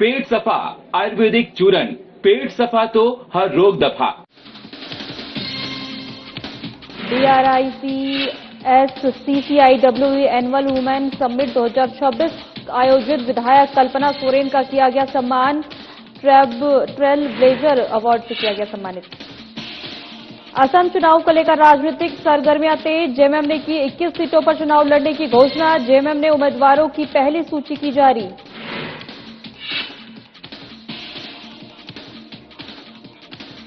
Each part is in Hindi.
पेट सफा आयुर्वेदिक चूरन, पेट सफा तो हर रोग दफा। DRICS-CCIWE एनुअल वुमेन समिट 2026 आयोजित विधायक कल्पना सोरेन का किया गया सम्मान। ट्रेल ब्लेजर अवार्ड से किया गया सम्मानित। असम चुनाव को लेकर राजनीतिक सरगर्मियां तेज। जेएमएम ने की 21 सीटों पर चुनाव लड़ने की घोषणा। जेएमएम ने उम्मीदवारों की पहली सूची की जारी।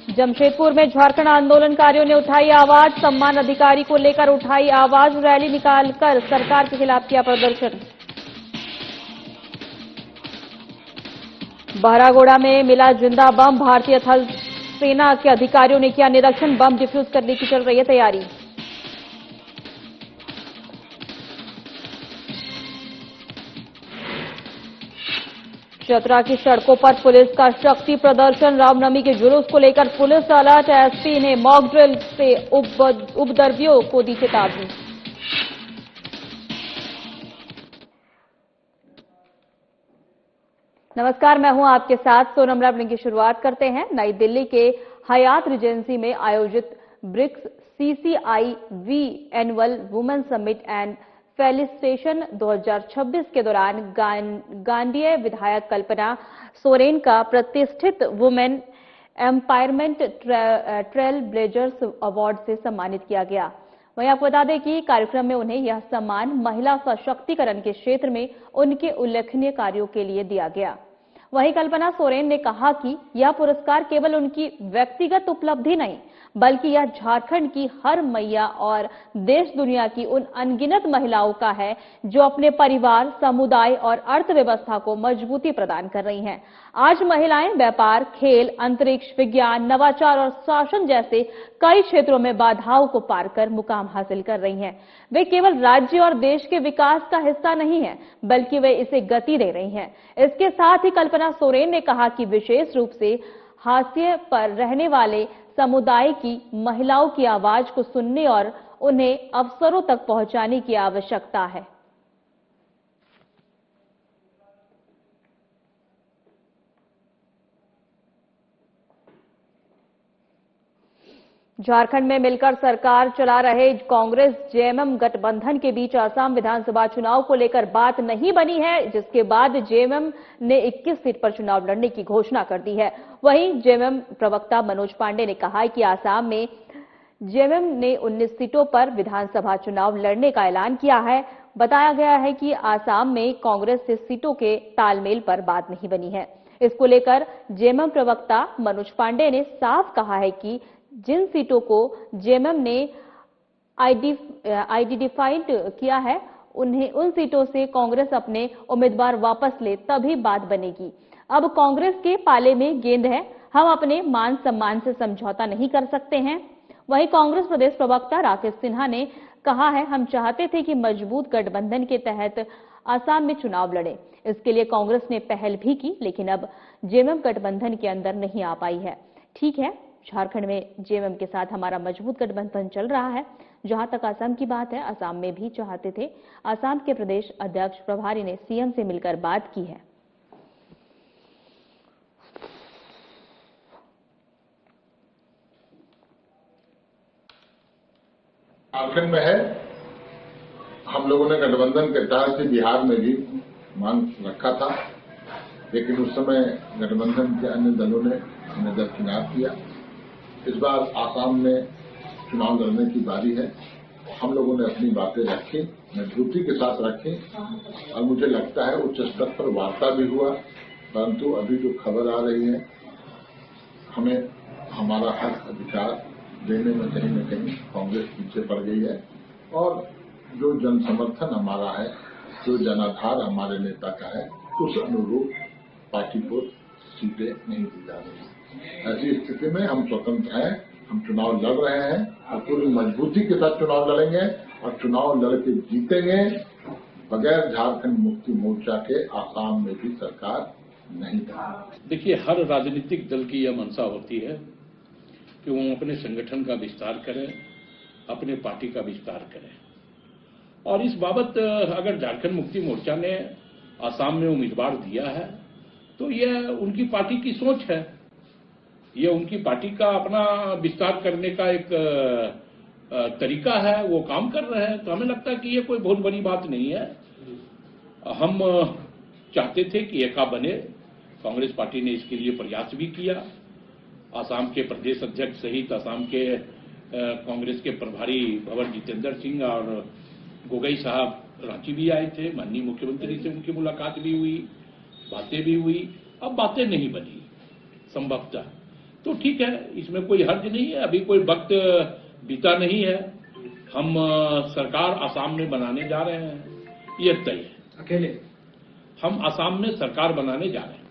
जमशेदपुर में झारखंड आंदोलनकारियों ने उठाई आवाज। सम्मान अधिकारी को लेकर उठाई आवाज। रैली निकालकर सरकार के खिलाफ किया प्रदर्शन। बहरागोड़ा में मिला जिंदा बम। भारतीय थल सेना के अधिकारियों ने किया निरीक्षण। बम डिफ्यूज करने की चल रही है तैयारी। चतरा की सड़कों पर पुलिस का शक्ति प्रदर्शन। रामनवमी के जुलूस को लेकर पुलिस अलर्ट। एसपी ने मॉक ड्रिल से उपद्रवियों को दी चेतावनी। नमस्कार, मैं हूं आपके साथ सोनम रावण की शुरुआत करते हैं। नई दिल्ली के हयात रिजेंसी में आयोजित BRICS CCIV annual women summit and felicitation 2026 के दौरान गांडीय विधायक कल्पना सोरेन का प्रतिष्ठित women empowerment trailblazers award से सम्मानित किया गया। वहीं आपको बता दें कि कार्यक्रम में उन्हें यह सम्मान महिला सशक्तिकरण के क्षेत्र में उनके उल्लेखनीय कार्यों के लिए दिया गया। वहीं कल्पना सोरेन ने कहा कि यह पुरस्कार केवल उनकी व्यक्तिगत उपलब्धि नहीं, बल्कि यह झारखंड की हर मैया और देश दुनिया की उन अनगिनत महिलाओं का है जो अपने परिवार, समुदाय और अर्थव्यवस्था को मजबूती प्रदान कर रही हैं। आज महिलाएं व्यापार, खेल, अंतरिक्ष, विज्ञान, नवाचार और शासन जैसे कई क्षेत्रों में बाधाओं को पार कर मुकाम हासिल कर रही हैं। वे केवल राज्य और देश के विकास का हिस्सा नहीं है, बल्कि वे इसे गति दे रही हैं। इसके साथ ही कल्पना सोरेन ने कहा कि विशेष रूप से हाशिए पर रहने वाले समुदाय की महिलाओं की आवाज को सुनने और उन्हें अवसरों तक पहुंचाने की आवश्यकता है। झारखंड में मिलकर सरकार चला रहे कांग्रेस जेएमएम गठबंधन के बीच असम विधानसभा चुनाव को लेकर बात नहीं बनी है, जिसके बाद जेएमएम ने 21 सीट पर चुनाव लड़ने की घोषणा कर दी है। वहीं जेएमएम प्रवक्ता मनोज पांडे ने कहा है कि असम में जेएमएम ने 19 सीटों पर विधानसभा चुनाव लड़ने का ऐलान किया है। बताया गया है कि असम में कांग्रेस से सीटों के तालमेल पर बात नहीं बनी है। इसको लेकर जेएमएम प्रवक्ता मनोज पांडे ने साफ कहा है कि जिन सीटों को जेएमएम ने आइडेंटिफाइड किया है, उन्हें उन सीटों से कांग्रेस अपने उम्मीदवार वापस ले तभी बात बनेगी। अब कांग्रेस के पाले में गेंद है, हम अपने मान सम्मान से समझौता नहीं कर सकते हैं। वहीं कांग्रेस प्रदेश प्रवक्ता राकेश सिन्हा ने कहा है, हम चाहते थे कि मजबूत गठबंधन के तहत असम में चुनाव लड़े। इसके लिए कांग्रेस ने पहल भी की, लेकिन अब जेएमएम गठबंधन के अंदर नहीं आ पाई है। ठीक है, झारखंड में जेएमएम के साथ हमारा मजबूत गठबंधन चल रहा है। जहां तक असम की बात है, असम में भी चाहते थे। असम के प्रदेश अध्यक्ष प्रभारी ने सीएम से मिलकर बात की है। झारखंड में है, हम लोगों ने गठबंधन के तहत से बिहार में भी मांग रखा था, लेकिन उस समय गठबंधन के अन्य दलों ने हमें दरकिनार किया। इस बार आसाम में चुनाव लड़ने की बारी है। हम लोगों ने अपनी बातें रखी, मजबूती के साथ रखी और मुझे लगता है उच्च स्तर पर वार्ता भी हुआ। परंतु अभी जो खबर आ रही है, हमें हमारा हक अधिकार देने में कहीं न कहीं कांग्रेस पीछे पड़ गई है और जो जन समर्थन हमारा है, जो जनाधार हमारे नेता का है, उस अनुरूप पार्टी को सीटें नहीं दी जा रही। ऐसी स्थिति में हम स्वतंत्र हैं, हम चुनाव लड़ रहे हैं और पूरी मजबूती के साथ चुनाव लड़ेंगे और चुनाव लड़के जीतेंगे। बगैर झारखंड मुक्ति मोर्चा के आसाम में भी सरकार नहीं बनेगी। देखिए, हर राजनीतिक दल की यह मंशा होती है कि वो अपने संगठन का विस्तार करें, अपने पार्टी का विस्तार करें। और इस बाबत अगर झारखंड मुक्ति मोर्चा ने आसाम में उम्मीदवार दिया है तो यह उनकी पार्टी की सोच है, यह उनकी पार्टी का अपना विस्तार करने का एक तरीका है, वो काम कर रहे हैं। तो हमें लगता है कि ये कोई बहुत बड़ी बात नहीं है। हम चाहते थे कि एका बने, कांग्रेस पार्टी ने इसके लिए प्रयास भी किया। आसाम के प्रदेश अध्यक्ष सहित आसाम के कांग्रेस के प्रभारी भंवर जितेंद्र सिंह और गोगोई साहब रांची भी आए थे, माननीय मुख्यमंत्री से उनकी मुलाकात भी हुई, बातें भी हुई। अब बातें नहीं बनी संभवतः, तो ठीक है, इसमें कोई हर्ज नहीं है। अभी कोई वक्त बीता नहीं है। हम सरकार आसाम में बनाने जा रहे हैं, यह तय है। अकेले हम आसाम में सरकार बनाने जा रहे हैं।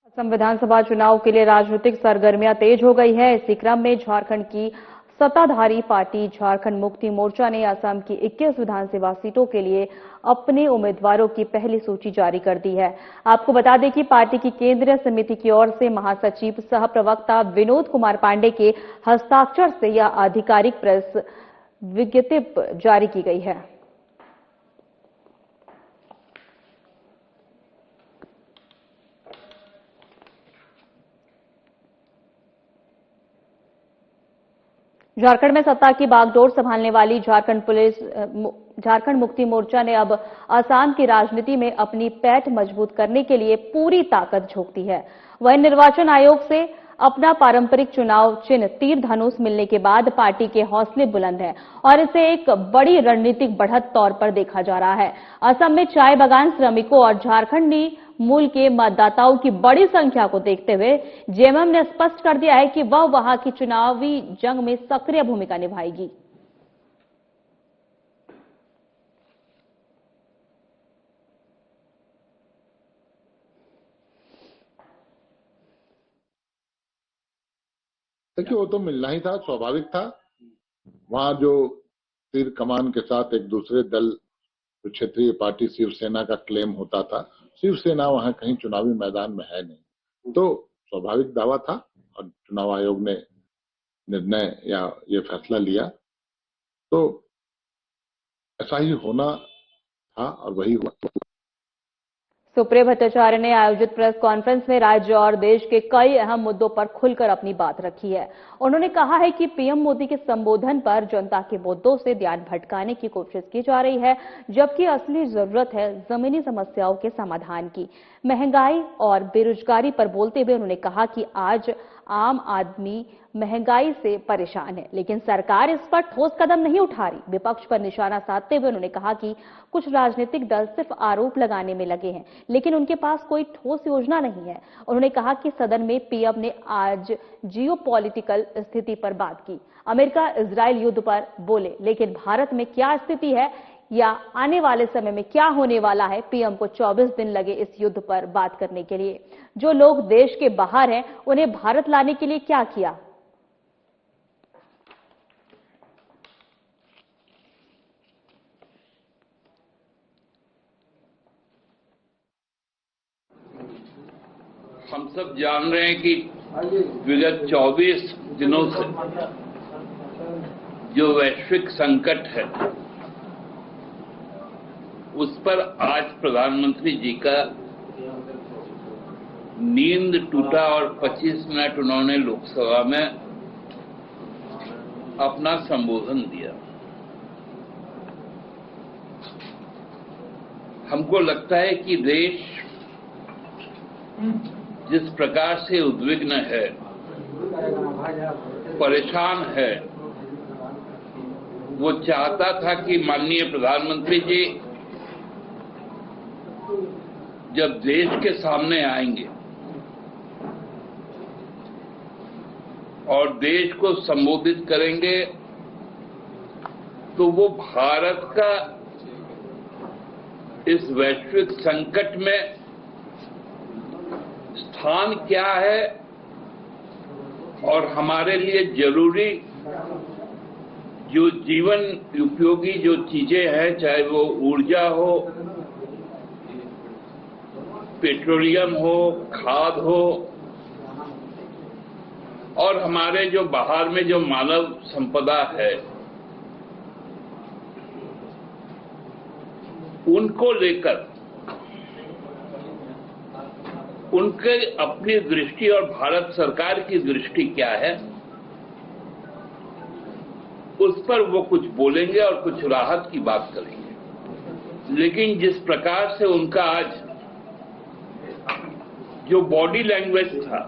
असम विधानसभा चुनाव के लिए राजनीतिक सरगर्मियां तेज हो गई है। इसी क्रम में झारखंड की सत्ताधारी पार्टी झारखंड मुक्ति मोर्चा ने असम की 21 विधानसभा सीटों के लिए अपने उम्मीदवारों की पहली सूची जारी कर दी है। आपको बता दें कि पार्टी की केंद्रीय समिति की ओर से महासचिव सह प्रवक्ता विनोद कुमार पांडे के हस्ताक्षर से यह आधिकारिक प्रेस विज्ञप्ति जारी की गई है। झारखंड में सत्ता की बागडोर संभालने वाली झारखंड मुक्ति मोर्चा ने अब असम की राजनीति में अपनी पैठ मजबूत करने के लिए पूरी ताकत झोंकती है। वहीं निर्वाचन आयोग से अपना पारंपरिक चुनाव चिन्ह तीर धनुष मिलने के बाद पार्टी के हौसले बुलंद हैं और इसे एक बड़ी रणनीतिक बढ़त तौर पर देखा जा रहा है। असम में चाय बागान श्रमिकों और झारखंडी मूल के मतदाताओं की बड़ी संख्या को देखते हुए जेएमएम ने स्पष्ट कर दिया है कि वह वहां की चुनावी जंग में सक्रिय भूमिका निभाएगी। देखिए, वो तो मिलना ही था, स्वाभाविक था। वहां जो तीर कमान के साथ एक दूसरे दल क्षेत्रीय पार्टी शिवसेना का क्लेम होता था, शिवसेना वहां कहीं चुनावी मैदान में है नहीं, तो स्वाभाविक दावा था और चुनाव आयोग ने निर्णय या ये फैसला लिया, तो ऐसा ही होना था और वही हुआ। सुप्रिया भट्टाचार्य ने आयोजित प्रेस कॉन्फ्रेंस में राज्य और देश के कई अहम मुद्दों पर खुलकर अपनी बात रखी है। उन्होंने कहा है कि पीएम मोदी के संबोधन पर जनता के मुद्दों से ध्यान भटकाने की कोशिश की जा रही है, जबकि असली जरूरत है जमीनी समस्याओं के समाधान की। महंगाई और बेरोजगारी पर बोलते हुए उन्होंने कहा कि आज आम आदमी महंगाई से परेशान है, लेकिन सरकार इस पर ठोस कदम नहीं उठा रही। विपक्ष पर निशाना साधते हुए उन्होंने कहा कि कुछ राजनीतिक दल सिर्फ आरोप लगाने में लगे हैं, लेकिन उनके पास कोई ठोस योजना नहीं है। उन्होंने कहा कि सदन में पीएम ने आज जियोपॉलिटिकल स्थिति पर बात की, अमेरिका इजराइल युद्ध पर बोले, लेकिन भारत में क्या स्थिति है या आने वाले समय में क्या होने वाला है, पीएम को 24 दिन लगे इस युद्ध पर बात करने के लिए। जो लोग देश के बाहर हैं, उन्हें भारत लाने के लिए क्या किया? हम सब जान रहे हैं कि विगत 24 दिनों से जो वैश्विक संकट है, उस पर आज प्रधानमंत्री जी का नींद टूटा और 25 मिनट उन्होंने लोकसभा में अपना संबोधन दिया। हमको लगता है कि देश जिस प्रकार से उद्विग्न है, परेशान है, वो चाहता था कि माननीय प्रधानमंत्री जी जब देश के सामने आएंगे और देश को संबोधित करेंगे, तो वो भारत का इस वैश्विक संकट में स्थान क्या है और हमारे लिए जरूरी जो जीवन उपयोगी जो चीजें हैं, चाहे वो ऊर्जा हो, पेट्रोलियम हो, खाद हो, और हमारे जो बाहर में जो मानव संपदा है, उनको लेकर उनके अपनी दृष्टि और भारत सरकार की दृष्टि क्या है, उस पर वो कुछ बोलेंगे और कुछ राहत की बात करेंगे। लेकिन जिस प्रकार से उनका आज जो बॉडी लैंग्वेज था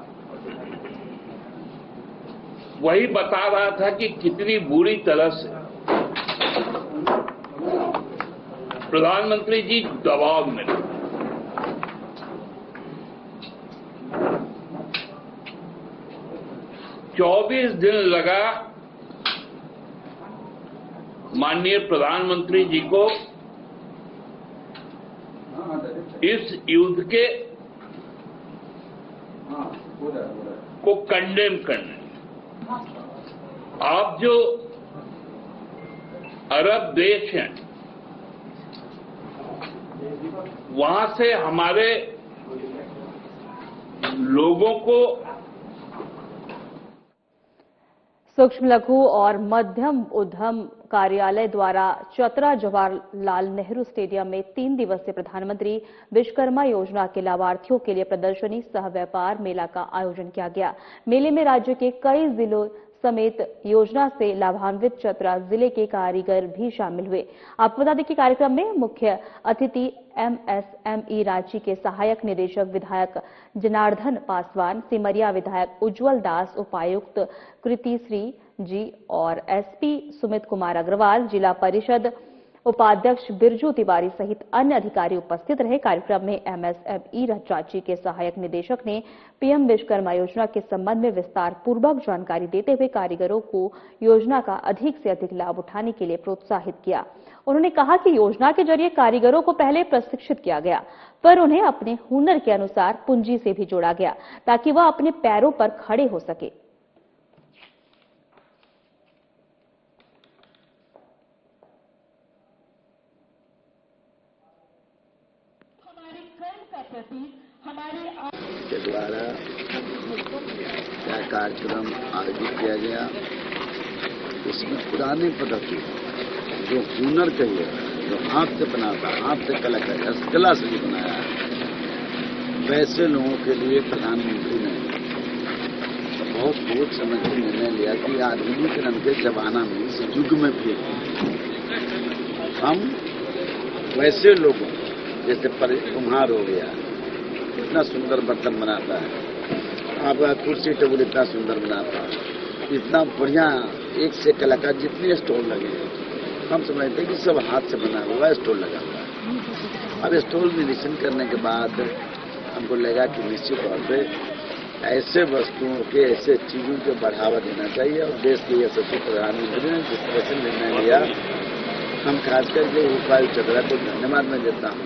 वही बता रहा था कि कितनी बुरी तरह से प्रधानमंत्री जी दबाव में। चौबीस दिन लगा माननीय प्रधानमंत्री जी को इस युद्ध के को कंडेम करने। आप जो अरब देश हैं वहां से हमारे लोगों को सूक्ष्म लघु और मध्यम उद्यम कार्यालय द्वारा चतरा जवाहरलाल नेहरू स्टेडियम में 3 दिवसीय प्रधानमंत्री विश्वकर्मा योजना के लाभार्थियों के लिए प्रदर्शनी सह व्यापार मेला का आयोजन किया गया। मेले में राज्य के कई जिलों समेत योजना से लाभान्वित चतरा जिले के कारीगर भी शामिल हुए। आपको बता दें कि कार्यक्रम में मुख्य अतिथि MSME रांची के सहायक निदेशक विधायक जनार्दन पासवान, सिमरिया विधायक उज्जवल दास, उपायुक्त कृति श्री जी और SP सुमित कुमार अग्रवाल, जिला परिषद उपाध्यक्ष बिरजू तिवारी सहित अन्य अधिकारी उपस्थित रहे। कार्यक्रम में MSME रांची के सहायक निदेशक ने PM विश्वकर्मा योजना के संबंध में विस्तार पूर्वक जानकारी देते हुए कारीगरों को योजना का अधिक से अधिक लाभ उठाने के लिए प्रोत्साहित किया। उन्होंने कहा कि योजना के जरिए कारीगरों को पहले प्रशिक्षित किया गया, पर उन्हें अपने हुनर के अनुसार पूंजी से भी जोड़ा गया ताकि वह अपने पैरों पर खड़े हो सके। के द्वारा क्या कार्यक्रम आयोजित किया गया, इसमें पुरानी पद्धति जो हुनर कहिए, जो हाथ से बनाता, हाथ से कला से बनाया, वैसे लोगों के लिए प्रधानमंत्री ने बहुत सोच समझ के निर्णय लिया कि आधुनिकीकरण के जमाना में, इस युग में भी हम वैसे लोगों जैसे कुम्हार हो गया, इतना सुंदर बर्तन बनाता है, आपका कुर्सी टेबल इतना सुंदर बनाता है, इतना बढ़िया एक से कलाकार जितने स्टॉल लगे हम समझते हैं कि सब हाथ से बना हुआ स्टॉल लगा हुआ है। अब स्टॉल में निरीक्षण करने के बाद हमको लगा कि निश्चित तौर पे ऐसे वस्तुओं के, ऐसे चीजों को बढ़ावा देना चाहिए और देश के यशस्वी प्रधानमंत्री ने जिस तरह से निर्णय लिया, हम खासकर के उपायुक्त चतरा को धन्यवाद मैं देता हूँ।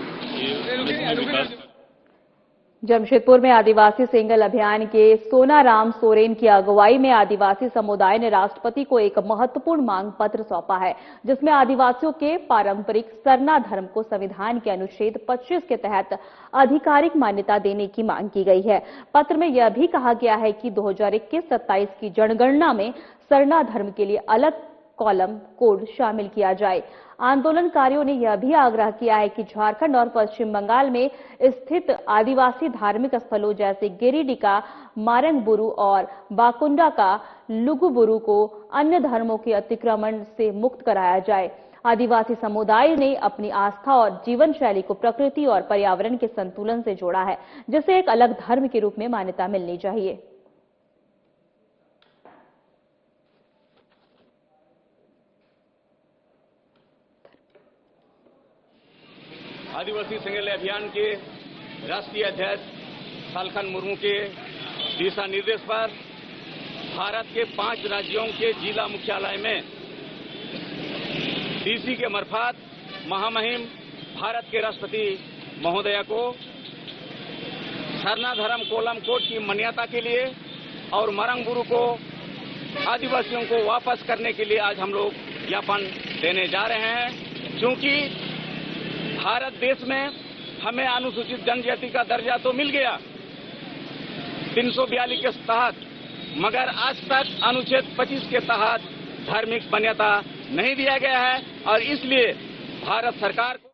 जमशेदपुर में आदिवासी सिंगल अभियान के सोनाराम सोरेन की अगुवाई में आदिवासी समुदाय ने राष्ट्रपति को एक महत्वपूर्ण मांग पत्र सौंपा है, जिसमें आदिवासियों के पारंपरिक सरना धर्म को संविधान के अनुच्छेद 25 के तहत आधिकारिक मान्यता देने की मांग की गई है। पत्र में यह भी कहा गया है कि 2021-27 की जनगणना में सरना धर्म के लिए अलग कॉलम कोड शामिल किया जाए। आंदोलनकारियों ने यह भी आग्रह किया है कि झारखंड और पश्चिम बंगाल में स्थित आदिवासी धार्मिक स्थलों जैसे गिरिडीह का मारंगबुरु और बाकुंडा का लुगुबुरु को अन्य धर्मों के अतिक्रमण से मुक्त कराया जाए। आदिवासी समुदाय ने अपनी आस्था और जीवन शैली को प्रकृति और पर्यावरण के संतुलन से जोड़ा है, जिसे एक अलग धर्म के रूप में मान्यता मिलनी चाहिए। आदिवासी सिंगल अभियान के राष्ट्रीय अध्यक्ष सालखन मुर्मू के दिशा निर्देश पर भारत के 5 राज्यों के जिला मुख्यालय में DC के मार्फत महामहिम भारत के राष्ट्रपति महोदया को सरना धर्म कोलम कोड की मान्यता के लिए और मारंगबुरु को आदिवासियों को वापस करने के लिए आज हम लोग ज्ञापन देने जा रहे हैं। क्योंकि भारत देश में हमें अनुसूचित जनजाति का दर्जा तो मिल गया 342 के तहत, मगर आज तक अनुच्छेद 25 के तहत धार्मिक मान्यता नहीं दिया गया है और इसलिए भारत सरकार को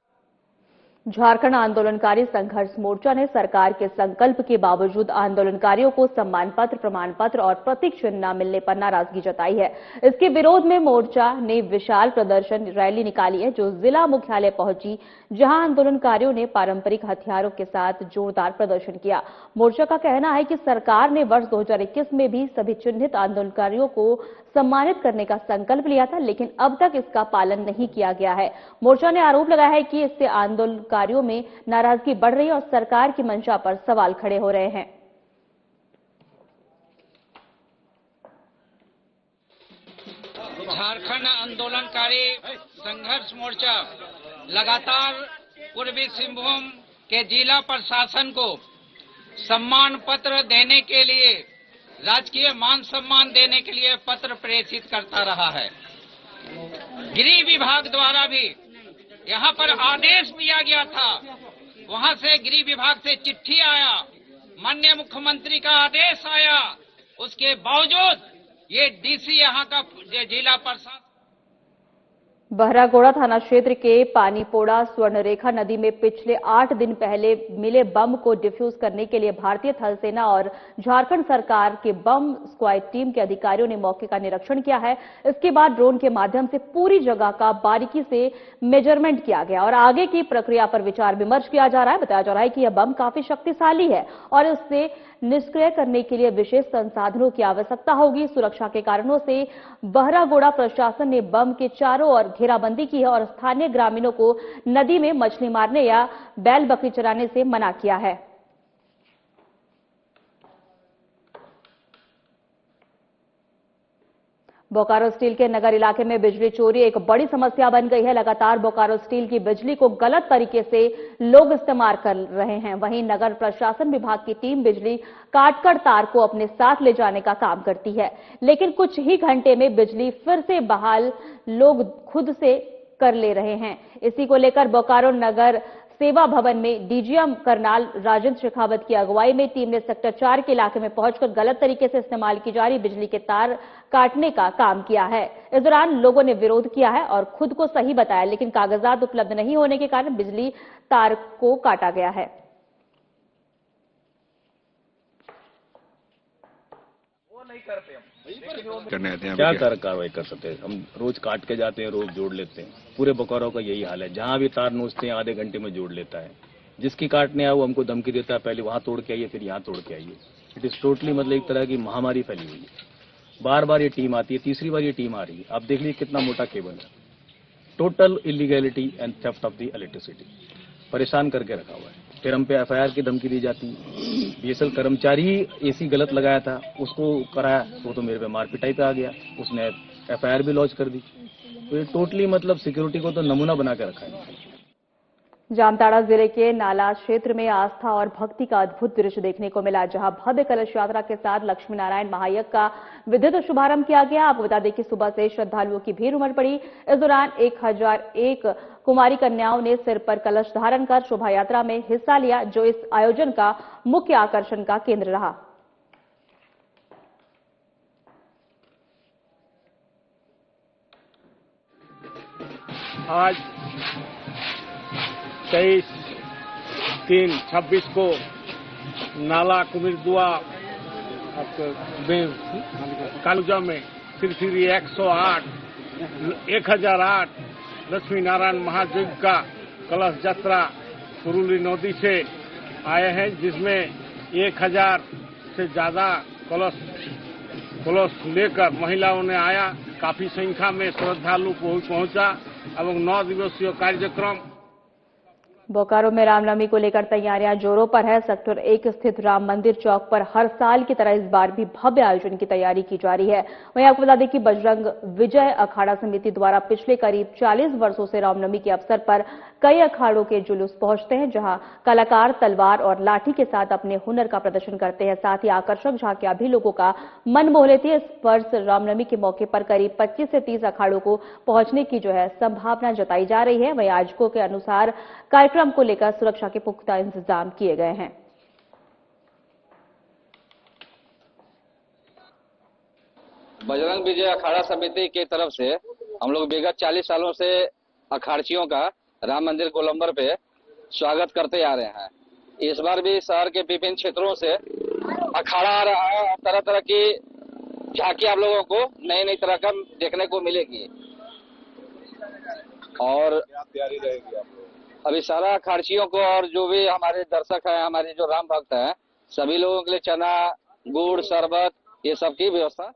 झारखंड आंदोलनकारी संघर्ष मोर्चा ने सरकार के संकल्प के बावजूद आंदोलनकारियों को सम्मान पत्र, प्रमाण पत्र और प्रतीक चिन्ह न मिलने पर नाराजगी जताई है। इसके विरोध में मोर्चा ने विशाल प्रदर्शन रैली निकाली है, जो जिला मुख्यालय पहुंची, जहां आंदोलनकारियों ने पारंपरिक हथियारों के साथ जोरदार प्रदर्शन किया। मोर्चा का कहना है कि सरकार ने वर्ष 2021 में भी सभी चिन्हित आंदोलनकारियों को सम्मानित करने का संकल्प लिया था, लेकिन अब तक इसका पालन नहीं किया गया है। मोर्चा ने आरोप लगाया है कि इससे आंदोलनकारियों में नाराजगी बढ़ रही है और सरकार की मंशा पर सवाल खड़े हो रहे हैं। झारखंड आंदोलनकारी संघर्ष मोर्चा लगातार पूर्वी सिंहभूम के जिला प्रशासन को सम्मान पत्र देने के लिए, राजकीय मान सम्मान देने के लिए पत्र प्रेषित करता रहा है। गृह विभाग द्वारा भी यहाँ पर आदेश दिया गया था, वहाँ से गृह विभाग से चिट्ठी आया, माननीय मुख्यमंत्री का आदेश आया, उसके बावजूद ये डीसी यहाँ का जिला प्रशासन। बहरागोड़ा थाना क्षेत्र के पानीपोड़ा स्वर्णरेखा नदी में पिछले 8 दिन पहले मिले बम को डिफ्यूज करने के लिए भारतीय थल सेना और झारखंड सरकार के बम स्क्वाड टीम के अधिकारियों ने मौके का निरीक्षण किया है। इसके बाद ड्रोन के माध्यम से पूरी जगह का बारीकी से मेजरमेंट किया गया और आगे की प्रक्रिया पर विचार विमर्श किया जा रहा है। बताया जा रहा है कि यह बम काफी शक्तिशाली है और इससे निष्क्रिय करने के लिए विशेष संसाधनों की आवश्यकता होगी। सुरक्षा के कारणों से बहरागोड़ा प्रशासन ने बम के चारों ओर घेराबंदी की है और स्थानीय ग्रामीणों को नदी में मछली मारने या बैल बकरी चराने से मना किया है। बोकारो स्टील के नगर इलाके में बिजली चोरी एक बड़ी समस्या बन गई है। लगातार बोकारो स्टील की बिजली को गलत तरीके से लोग इस्तेमाल कर रहे हैं। वहीं नगर प्रशासन विभाग की टीम बिजली काटकर तार को अपने साथ ले जाने का काम करती है, लेकिन कुछ ही घंटे में बिजली फिर से बहाल लोग खुद से कर ले रहे हैं। इसी को लेकर बोकारो नगर सेवा भवन में डीजीएम करनाल राजेंद्र शेखावत की अगुवाई में टीम ने सेक्टर 4 के इलाके में पहुंचकर गलत तरीके से इस्तेमाल की जा रही बिजली के तार काटने का काम किया है। इस दौरान लोगों ने विरोध किया है और खुद को सही बताया, लेकिन कागजात उपलब्ध नहीं होने के कारण बिजली तार को काटा गया है। क्या कार्रवाई कर सकते हैं? हम रोज काट के जाते हैं, रोज जोड़ लेते हैं। पूरे बोकारो का यही हाल है, जहां भी तार नोचते हैं आधे घंटे में जोड़ लेता है। जिसकी काटने आया वो हमको धमकी देता है, पहले वहां तोड़ के आइए, फिर यहाँ तोड़ के आइए। इट इज टोटली मतलब एक तरह की महामारी फैली हुई है। बार बार ये टीम आती है, तीसरी बार ये टीम आ रही है। आप देख लीजिए कितना मोटा केबल है। Total illegality and theft of the electricity परेशान करके रखा हुआ है। फिर हम पे एफआईआर की धमकी दी जाती है। बीएसएल कर्मचारी ही एसी गलत लगाया था, उसको कराया, वो तो मेरे पे मार पिटाई पे आ गया, उसने एफआईआर भी लॉन्च कर दी। तो ये टोटली मतलब सिक्योरिटी को तो नमूना बना के रखा है। जामताड़ा जिले के नाला क्षेत्र में आस्था और भक्ति का अद्भुत दृश्य देखने को मिला, जहां भव्य कलश यात्रा के साथ लक्ष्मी नारायण महायज्ञ का विधिवत शुभारंभ किया गया। आपको बता दें कि सुबह से श्रद्धालुओं की भीड़ उमड़ पड़ी। इस दौरान 1001 कुमारी कन्याओं ने सिर पर कलश धारण कर शोभा यात्रा में हिस्सा लिया, जो इस आयोजन का मुख्य आकर्षण का केंद्र रहा। आज 23/3/26 को नाला कुमिरदुआ कालूजा में श्री 108 लक्ष्मी नारायण महायज्ञ का कलश यात्रा कुरुली नदी से आए हैं, जिसमें 1000 से ज्यादा कलश लेकर महिलाओं ने आया। काफी संख्या में श्रद्धालु पहुंचा एवं 9 दिवसीय कार्यक्रम। बोकारो में रामनवमी को लेकर तैयारियां जोरों पर है। सेक्टर 1 स्थित राम मंदिर चौक पर हर साल की तरह इस बार भी भव्य आयोजन की तैयारी की जा रही है। वहीं आपको बता दें कि बजरंग विजय अखाड़ा समिति द्वारा पिछले करीब 40 वर्षों से रामनवमी के अवसर पर कई अखाड़ों के जुलूस पहुंचते हैं, जहां कलाकार तलवार और लाठी के साथ अपने हुनर का प्रदर्शन करते हैं। साथ ही आकर्षक झांकियां भी लोगों का मन मोह लेती है। इस वर्ष रामनवमी के मौके पर करीब 25 से 30 अखाड़ों को पहुंचने की संभावना जताई जा रही है। वहीं आयोजकों के अनुसार कार्यक्रम को लेकर सुरक्षा के पुख्ता इंतजाम किए गए हैं। बजरंग विजय अखाड़ा समिति की तरफ से हम लोग विगत 40 सालों से अखाड़चियों का राम मंदिर गोलंबर पे स्वागत करते आ रहे हैं। इस बार भी शहर के विभिन्न क्षेत्रों से अखाड़ा आ रहा है और तरह तरह की झांकी आप लोगों को नई नई तरह का देखने को मिलेगी। और अभी सारा अखाड़चियों को और जो भी हमारे दर्शक हैं, हमारे जो राम भक्त हैं, सभी लोगों के लिए चना, गुड़, शरबत ये सब की व्यवस्था।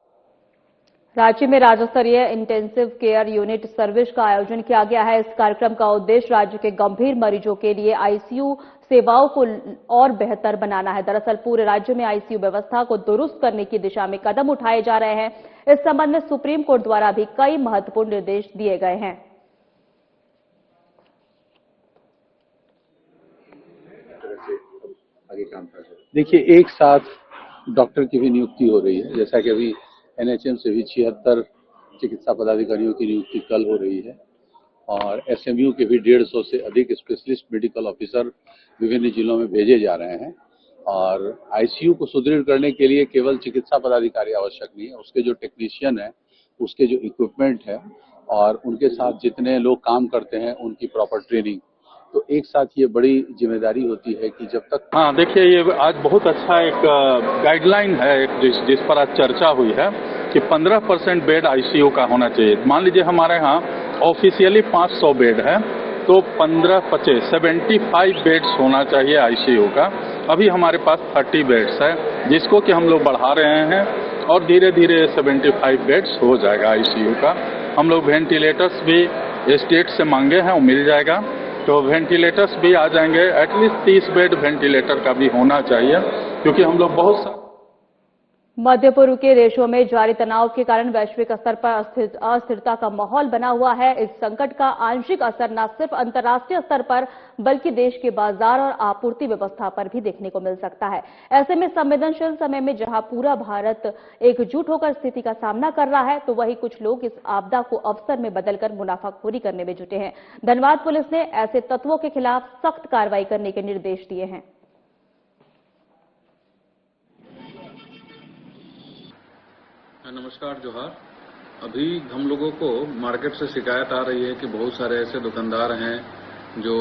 राज्य में राज्य स्तरीय इंटेंसिव केयर यूनिट सर्विस का आयोजन किया गया है। इस कार्यक्रम का उद्देश्य राज्य के गंभीर मरीजों के लिए आईसीयू सेवाओं को और बेहतर बनाना है। दरअसल पूरे राज्य में आईसीयू व्यवस्था को दुरुस्त करने की दिशा में कदम उठाए जा रहे हैं। इस संबंध में सुप्रीम कोर्ट द्वारा भी कई महत्वपूर्ण निर्देश दिए गए हैं। देखिए, एक साथ डॉक्टर की भी नियुक्ति हो रही है, जैसा कि अभी एनएचएम से भी 76 चिकित्सा पदाधिकारियों की नियुक्ति कल हो रही है और एसएमयू के भी 150 से अधिक स्पेशलिस्ट मेडिकल ऑफिसर विभिन्न जिलों में भेजे जा रहे हैं। और आईसीयू को सुदृढ़ करने के लिए केवल चिकित्सा पदाधिकारी आवश्यक नहीं है, उसके जो टेक्नीशियन है, उसके जो इक्विपमेंट है और उनके साथ जितने लोग काम करते हैं उनकी प्रॉपर ट्रेनिंग, तो एक साथ ये बड़ी जिम्मेदारी होती है कि जब तक। हाँ, देखिए, ये आज बहुत अच्छा एक गाइडलाइन है जिस पर आज चर्चा हुई है कि 15% बेड आईसीयू का होना चाहिए। मान लीजिए हमारे यहाँ ऑफिशियली 500 बेड है, तो 75 बेड्स होना चाहिए आईसीयू का। अभी हमारे पास 30 बेड्स है, जिसको कि हम लोग बढ़ा रहे हैं और धीरे धीरे 75 बेड्स हो जाएगा आईसीयू का। हम लोग वेंटिलेटर्स भी स्टेट से मांगे हैं, वो मिल जाएगा, तो वेंटिलेटर्स भी आ जाएंगे। एटलीस्ट 30 बेड वेंटिलेटर का भी होना चाहिए, क्योंकि हम लोग बहुत मध्य पूर्व के देशों में जारी तनाव के कारण वैश्विक स्तर पर अस्थिरता का माहौल बना हुआ है। इस संकट का आंशिक असर न सिर्फ अंतर्राष्ट्रीय स्तर पर बल्कि देश के बाजार और आपूर्ति व्यवस्था पर भी देखने को मिल सकता है। ऐसे में संवेदनशील समय में जहां पूरा भारत एकजुट होकर स्थिति का सामना कर रहा है, तो वहीं कुछ लोग इस आपदा को अवसर में बदलकर मुनाफाखोरी करने में जुटे हैं। धनबाद पुलिस ने ऐसे तत्वों के खिलाफ सख्त कार्रवाई करने के निर्देश दिए हैं। नमस्कार, जोहार। अभी हम लोगों को मार्केट से शिकायत आ रही है कि बहुत सारे ऐसे दुकानदार हैं जो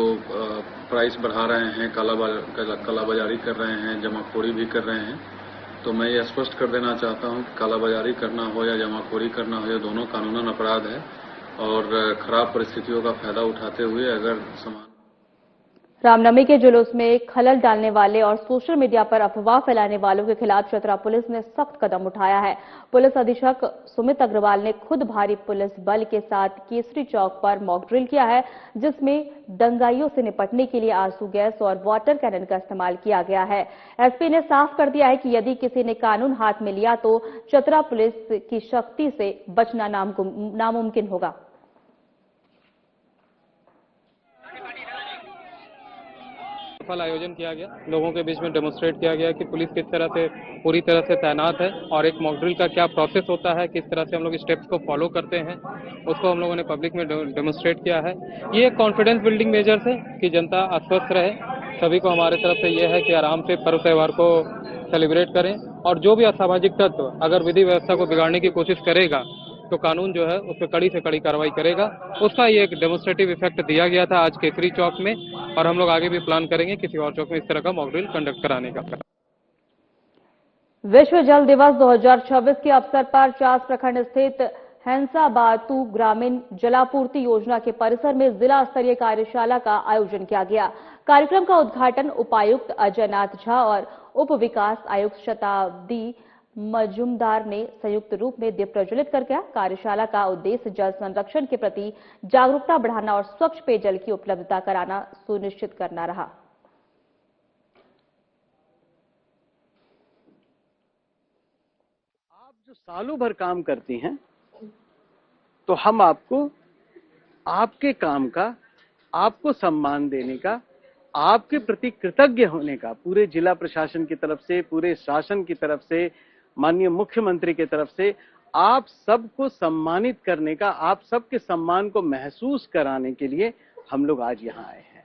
प्राइस बढ़ा रहे हैं, कालाबाजारी कर रहे हैं, जमाखोरी भी कर रहे हैं। तो मैं ये स्पष्ट कर देना चाहता हूं कि कालाबाजारी करना हो या जमाखोरी करना हो, ये दोनों कानूनन अपराध है और खराब परिस्थितियों का फायदा उठाते हुए अगर सामान। रामनवमी के जुलूस में खलल डालने वाले और सोशल मीडिया पर अफवाह फैलाने वालों के खिलाफ चतरा पुलिस ने सख्त कदम उठाया है। पुलिस अधीक्षक सुमित अग्रवाल ने खुद भारी पुलिस बल के साथ केसरी चौक पर मॉक ड्रिल किया है, जिसमें दंगाइयों से निपटने के लिए आंसू गैस और वाटर कैनन का इस्तेमाल किया गया है। एसपी ने साफ कर दिया है कि यदि किसी ने कानून हाथ में लिया तो चतरा पुलिस की शक्ति से बचना नामुमकिन होगा। सफल आयोजन किया गया, लोगों के बीच में डेमोन्स्ट्रेट किया गया कि पुलिस किस तरह से पूरी तरह से तैनात है और एक मॉक ड्रिल का क्या प्रोसेस होता है, किस तरह से हम लोग स्टेप्स को फॉलो करते हैं, उसको हम लोगों ने पब्लिक में डेमोन्स्ट्रेट किया है। ये कॉन्फिडेंस बिल्डिंग मेजर्स है कि जनता आश्वस्त रहे। सभी को हमारे तरफ से यह है कि आराम से पर्व त्यौहार को सेलिब्रेट करें और जो भी असामाजिक तत्व अगर विधि व्यवस्था को बिगाड़ने की कोशिश करेगा तो कानून जो है उस पर कड़ी से कड़ी कार्रवाई करेगा। उसका ये एक डेमोन्स्ट्रेटिव इफेक्ट दिया गया था आज केसरी चौक में और हम लोग आगे भी प्लान करेंगे किसी और चौक में इस तरह का मॉक ड्रिल कंडक्ट कराने का। विश्व जल दिवस 2026 के अवसर पर चास प्रखंड स्थित हंसाबातू ग्रामीण जलापूर्ति योजना के परिसर में जिला स्तरीय कार्यशाला का आयोजन किया गया। कार्यक्रम का उद्घाटन उपायुक्त अजय नाथ झा और उप विकास आयुक्त शताब्दी मजुमदार ने संयुक्त रूप में दीप प्रज्वलित कर किया। कार्यशाला का उद्देश्य जल संरक्षण के प्रति जागरूकता बढ़ाना और स्वच्छ पेयजल की उपलब्धता कराना सुनिश्चित करना रहा। आप जो सालों भर काम करती हैं, तो हम आपको आपके काम का, आपको सम्मान देने का, आपके प्रति कृतज्ञ होने का पूरे जिला प्रशासन की तरफ से, पूरे शासन की तरफ से, माननीय मुख्यमंत्री की तरफ से आप सबको सम्मानित करने का, आप सबके सम्मान को महसूस कराने के लिए हम लोग आज यहां आए हैं।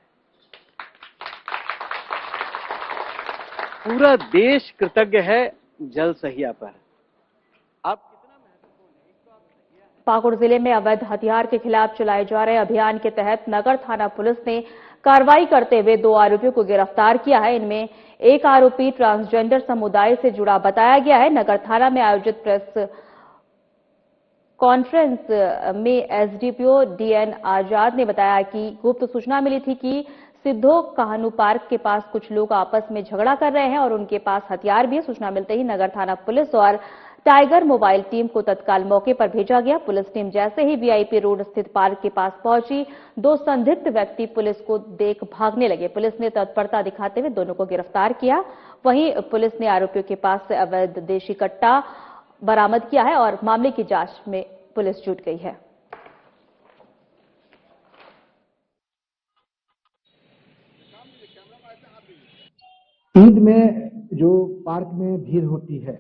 पूरा देश कृतज्ञ है जल सहिया पर। आप पाकुड़ जिले में अवैध हथियार के खिलाफ चलाए जा रहे अभियान के तहत नगर थाना पुलिस ने कार्रवाई करते हुए 2 आरोपियों को गिरफ्तार किया है। इनमें एक आरोपी ट्रांसजेंडर समुदाय से जुड़ा बताया गया है। नगर थाना में आयोजित प्रेस कॉन्फ्रेंस में एसडीपीओ डीएन आजाद ने बताया कि गुप्त सूचना मिली थी कि सिद्धो काहनू पार्क के पास कुछ लोग आपस में झगड़ा कर रहे हैं और उनके पास हथियार भी है। सूचना मिलते ही नगर थाना पुलिस और टाइगर मोबाइल टीम को तत्काल मौके पर भेजा गया। पुलिस टीम जैसे ही वीआईपी रोड स्थित पार्क के पास पहुंची, 2 संदिग्ध व्यक्ति पुलिस को देख भागने लगे। पुलिस ने तत्परता दिखाते हुए दोनों को गिरफ्तार किया। वहीं पुलिस ने आरोपियों के पास से अवैध देशी कट्टा बरामद किया है और मामले की जांच में पुलिस जुट गई है। ईद में जो पार्क में भीड़ होती है,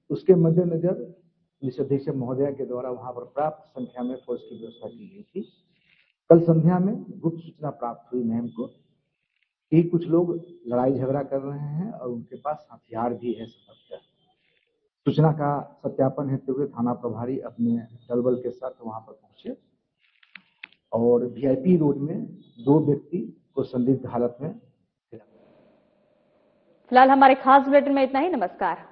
उसके मद्देनजर पुलिस अधीक्षक महोदया के द्वारा वहां पर पर्याप्त संख्या में फोर्स की व्यवस्था की गई थी। कल संध्या में गुप्त सूचना प्राप्त हुई मैम को कि कुछ लोग लड़ाई झगड़ा कर रहे हैं और उनके पास हथियार भी है। सूचना का सत्यापन हेतु हुए थाना प्रभारी अपने दलबल के साथ वहां पर पहुंचे और वीआईपी रोड में 2 व्यक्ति को संदिग्ध हालत में। फिलहाल हमारे खास बुलेटिन में इतना ही। नमस्कार।